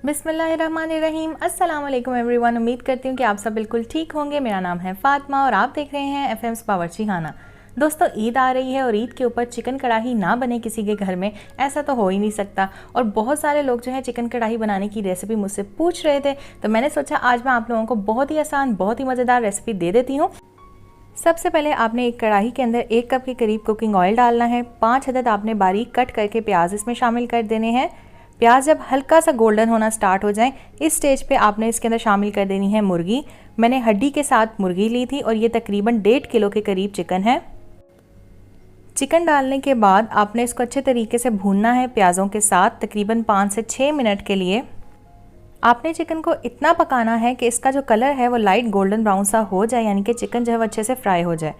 बिस्मिल्लाहिर्रहमानिर्रहीम। अस्सलाम वालेकुम एवरीवन। उम्मीद करती हूँ कि आप सब बिल्कुल ठीक होंगे। मेरा नाम है फ़ातिमा और आप देख रहे हैं एफएम्स बावर्ची खाना। दोस्तों, ईद आ रही है और ईद के ऊपर चिकन कढ़ाई ना बने किसी के घर में, ऐसा तो हो ही नहीं सकता। और बहुत सारे लोग जो है चिकन कढ़ाई बनाने की रेसिपी मुझसे पूछ रहे थे, तो मैंने सोचा आज मैं आप लोगों को बहुत ही आसान, बहुत ही मज़ेदार रेसिपी दे देती हूँ। सबसे पहले आपने एक कढ़ाई के अंदर 1 कप के करीब कुकिंग ऑयल डालना है। 5 अदद आपने बारीक कट करके प्याज इसमें शामिल कर देने हैं। प्याज जब हल्का सा गोल्डन होना स्टार्ट हो जाए, इस स्टेज पे आपने इसके अंदर शामिल कर देनी है मुर्गी। मैंने हड्डी के साथ मुर्गी ली थी और ये तकरीबन 1.5 किलो के करीब चिकन है। चिकन डालने के बाद आपने इसको अच्छे तरीके से भूनना है प्याज़ों के साथ तकरीबन 5 से 6 मिनट के लिए। आपने चिकन को इतना पकाना है कि इसका जो कलर है वो लाइट गोल्डन ब्राउन सा हो जाए, यानी कि चिकन जो है वो अच्छे से फ्राई हो जाए।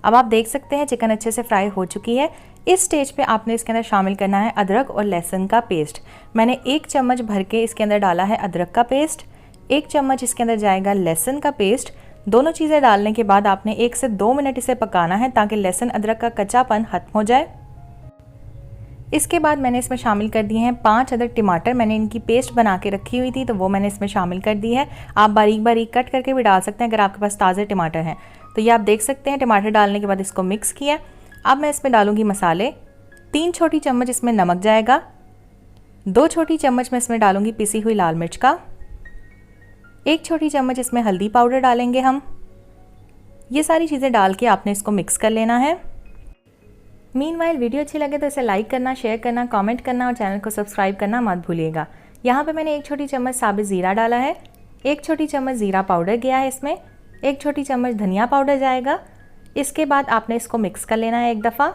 अब आप देख सकते हैं चिकन अच्छे से फ्राई हो चुकी है। इस स्टेज पे आपने इसके अंदर शामिल करना है अदरक और लहसुन का पेस्ट। मैंने 1 चम्मच भर के इसके अंदर डाला है अदरक का पेस्ट, 1 चम्मच इसके अंदर जाएगा लहसुन का पेस्ट। दोनों चीज़ें डालने के बाद आपने 1 से 2 मिनट इसे पकाना है ताकि लहसुन अदरक का कच्चापन खत्म हो जाए। इसके बाद मैंने इसमें शामिल कर दिए हैं 5 अदद टमाटर। मैंने इनकी पेस्ट बना के रखी हुई थी तो वो मैंने इसमें शामिल कर दी है। आप बारीक बारीक कट करके भी डाल सकते हैं अगर आपके पास ताज़े टमाटर हैं। तो ये आप देख सकते हैं टमाटर डालने के बाद इसको मिक्स किया। अब मैं इसमें डालूंगी मसाले। 3 छोटी चम्मच इसमें नमक जाएगा, 2 छोटी चम्मच मैं इसमें डालूंगी पिसी हुई लाल मिर्च का, 1 छोटी चम्मच इसमें हल्दी पाउडर डालेंगे हम। ये सारी चीज़ें डाल के आपने इसको मिक्स कर लेना है। मीनवाइल वीडियो अच्छी लगे तो इसे लाइक करना, शेयर करना, कमेंट करना और चैनल को सब्सक्राइब करना मत भूलिएगा। यहाँ पे मैंने 1 छोटी चम्मच साबित ज़ीरा डाला है, 1 छोटी चम्मच ज़ीरा पाउडर गया है इसमें, 1 छोटी चम्मच धनिया पाउडर जाएगा। इसके बाद आपने इसको मिक्स कर लेना है एक दफ़ा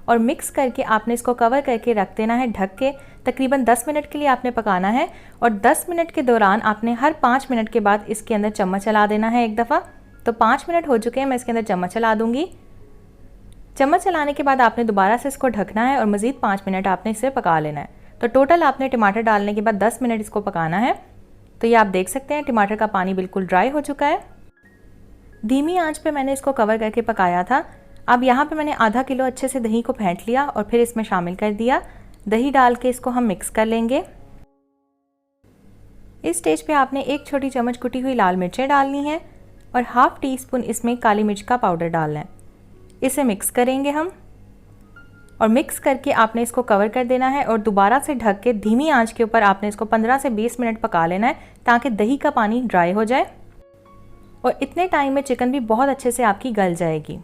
और मिक्स करके आपने इसको कवर करके रख देना है ढक के। तकरीबन 10 मिनट के लिए आपने पकाना है और 10 मिनट के दौरान आपने हर 5 मिनट के बाद इसके अंदर चम्मच चला देना है एक दफ़ा। तो 5 मिनट हो चुके हैं, मैं इसके अंदर चम्मच चला दूँगी। चम्मच चलाने के बाद आपने दोबारा से इसको ढकना है और मज़ीद 5 मिनट आपने इसे पका लेना है। तो टोटल आपने टमाटर डालने के बाद 10 मिनट इसको पकाना है। तो ये आप देख सकते हैं टमाटर का पानी बिल्कुल ड्राई हो चुका है। धीमी आंच पे मैंने इसको कवर करके पकाया था। अब यहाँ पे मैंने आधा किलो अच्छे से दही को फेंट लिया और फिर इसमें शामिल कर दिया। दही डाल के इसको हम मिक्स कर लेंगे। इस स्टेज पे आपने 1 छोटी चम्मच कुटी हुई लाल मिर्चें डालनी हैं और ½ टीस्पून इसमें काली मिर्च का पाउडर डालना है। इसे मिक्स करेंगे हम और मिक्स करके आपने इसको कवर कर देना है और दोबारा से ढक के धीमी आंच के ऊपर आपने इसको 15 से 20 मिनट पका लेना है ताकि दही का पानी ड्राई हो जाए और इतने टाइम में चिकन भी बहुत अच्छे से आपकी गल जाएगी।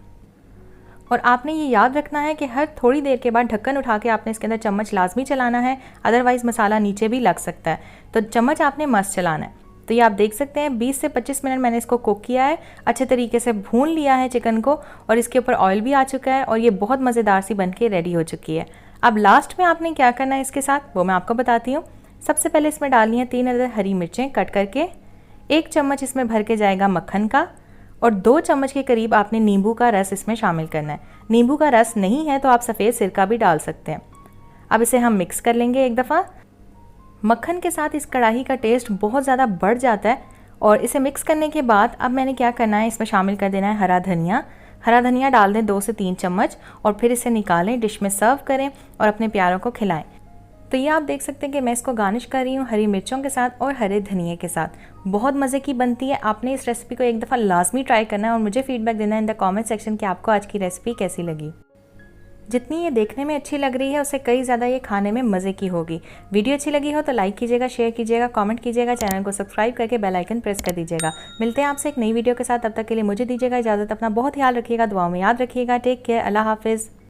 और आपने ये याद रखना है कि हर थोड़ी देर के बाद ढक्कन उठा के आपने इसके अंदर चम्मच लाजमी चलाना है, अदरवाइज़ मसाला नीचे भी लग सकता है। तो चम्मच आपने मस्त चलाना है। तो ये आप देख सकते हैं 20 से 25 मिनट मैंने इसको कुक किया है, अच्छे तरीके से भून लिया है चिकन को और इसके ऊपर ऑयल भी आ चुका है और ये बहुत मज़ेदार सी बन के रेडी हो चुकी है। अब लास्ट में आपने क्या करना है इसके साथ वो मैं आपको बताती हूँ। सबसे पहले इसमें डालनी है 3 अदद हरी मिर्चें कट करके, 1 चम्मच इसमें भर के जाएगा मक्खन का और 2 चम्मच के करीब आपने नींबू का रस इसमें शामिल करना है। नींबू का रस नहीं है तो आप सफ़ेद सिरका भी डाल सकते हैं। अब इसे हम मिक्स कर लेंगे एक दफ़ा। मक्खन के साथ इस कढ़ाई का टेस्ट बहुत ज़्यादा बढ़ जाता है। और इसे मिक्स करने के बाद अब मैंने क्या करना है, इसमें शामिल कर देना है हरा धनिया। हरा धनिया डाल दें 2 से 3 चम्मच और फिर इसे निकालें, डिश में सर्व करें और अपने प्यारों को खिलाएं। तो ये आप देख सकते हैं कि मैं इसको गार्निश कर रही हूँ हरी मिर्चों के साथ और हरे धनिए के साथ। बहुत मज़े की बनती है। आपने इस रेसिपी को एक दफ़ा लाजमी ट्राई करना है और मुझे फीडबैक देना है इन द कमेंट सेक्शन कि आपको आज की रेसिपी कैसी लगी। जितनी ये देखने में अच्छी लग रही है उससे कई ज़्यादा ये खाने में मज़े की होगी। वीडियो अच्छी लगी हो तो लाइक कीजिएगा, शेयर कीजिएगा, कमेंट कीजिएगा, चैनल को सब्सक्राइब करके बेल आइकन प्रेस कर दीजिएगा। मिलते हैं आपसे एक नई वीडियो के साथ। तब तक के लिए मुझे दीजिएगा इजाज़त। अपना बहुत ख्याल रखिएगा, दुआओं में याद रखिएगा। टेक केयर, अल्लाह हाफिज़।